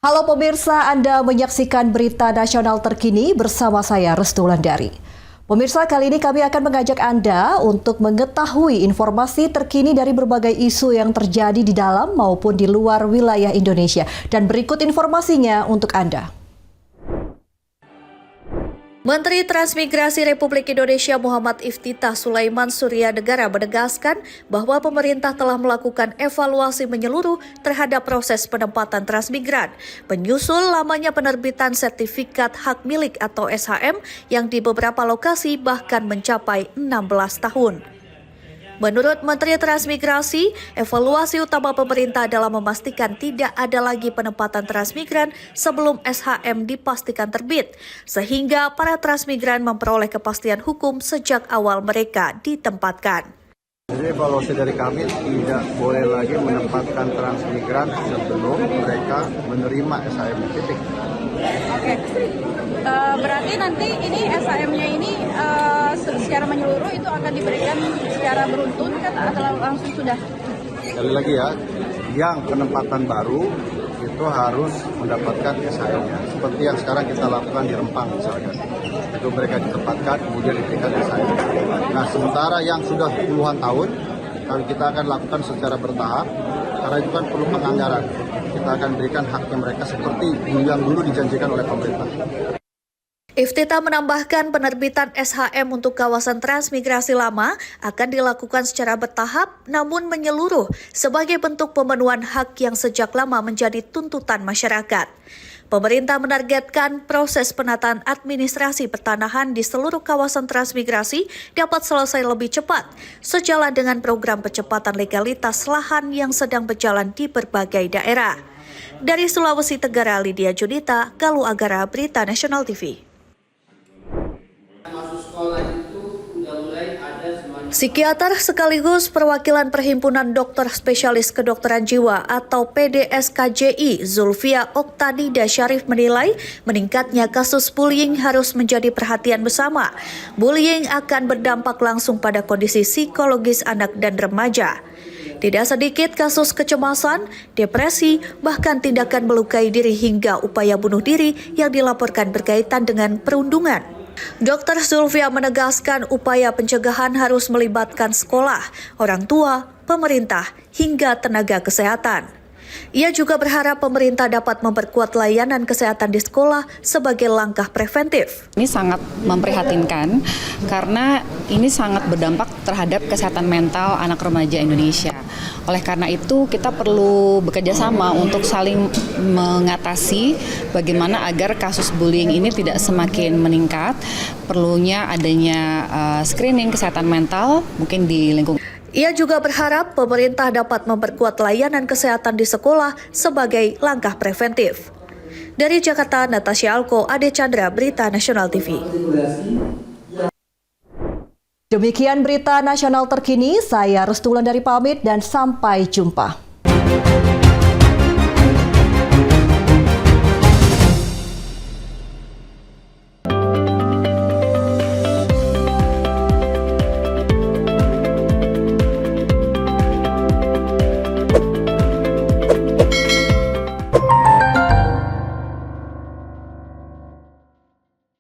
Halo pemirsa, Anda menyaksikan berita nasional terkini bersama saya Restu Wulandari. Pemirsa, kali ini kami akan mengajak Anda untuk mengetahui informasi terkini dari berbagai isu yang terjadi di dalam maupun di luar wilayah Indonesia. Dan berikut informasinya untuk Anda. Menteri Transmigrasi Republik Indonesia Muhammad Iftithah Sulaiman Suryanegara menegaskan bahwa pemerintah telah melakukan evaluasi menyeluruh terhadap proses penempatan transmigran, menyusul lamanya penerbitan sertifikat hak milik atau SHM yang di beberapa lokasi bahkan mencapai 16 tahun. Menurut Menteri Transmigrasi, evaluasi utama pemerintah adalah memastikan tidak ada lagi penempatan transmigran sebelum SHM dipastikan terbit, sehingga para transmigran memperoleh kepastian hukum sejak awal mereka ditempatkan. Jadi evaluasi dari kami tidak boleh lagi menempatkan transmigran sebelum mereka menerima SHM titik. Oke, berarti nanti ini SHM-nya ini secara menyeluruh itu akan diberikan secara beruntun kan atau langsung sudah? Sekali lagi ya, yang penempatan baru itu harus mendapatkan SHM-nya. Seperti yang sekarang kita lakukan di Rempang misalkan. Itu mereka ditempatkan kemudian diberikan SHM. Nah sementara yang sudah puluhan tahun, kita akan lakukan secara bertahap karena itu kan perlu penganggaran. Kita akan berikan haknya mereka seperti yang dulu dijanjikan oleh pemerintah. Iftithah menambahkan penerbitan SHM untuk kawasan transmigrasi lama akan dilakukan secara bertahap namun menyeluruh sebagai bentuk pemenuhan hak yang sejak lama menjadi tuntutan masyarakat. Pemerintah menargetkan proses penataan administrasi pertanahan di seluruh kawasan transmigrasi dapat selesai lebih cepat, sejalan dengan program percepatan legalitas lahan yang sedang berjalan di berbagai daerah. Dari Sulawesi Tenggara, Lydia Junita, Galuh Agara, Berita Nasional TV. Psikiater sekaligus perwakilan Perhimpunan Dokter Spesialis Kedokteran Jiwa atau PDSKJI Zulfia Oktanida Syarif menilai meningkatnya kasus bullying harus menjadi perhatian bersama. Bullying akan berdampak langsung pada kondisi psikologis anak dan remaja. Tidak sedikit kasus kecemasan, depresi, bahkan tindakan melukai diri hingga upaya bunuh diri yang dilaporkan berkaitan dengan perundungan. Dr. Zulfia menegaskan upaya pencegahan harus melibatkan sekolah, orang tua, pemerintah, hingga tenaga kesehatan. Ia juga berharap pemerintah dapat memperkuat layanan kesehatan di sekolah sebagai langkah preventif. Ini sangat memprihatinkan karena ini sangat berdampak terhadap kesehatan mental anak remaja Indonesia. Oleh karena itu kita perlu bekerja sama untuk saling mengatasi bagaimana agar kasus bullying ini tidak semakin meningkat. Perlunya adanya screening kesehatan mental mungkin di lingkungan. Ia juga berharap pemerintah dapat memperkuat layanan kesehatan di sekolah sebagai langkah preventif. Dari Jakarta, Natasha Alko, Ade Chandra, Berita Nasional TV. Demikian berita nasional terkini, saya Restu Wulandari pamit dan sampai jumpa.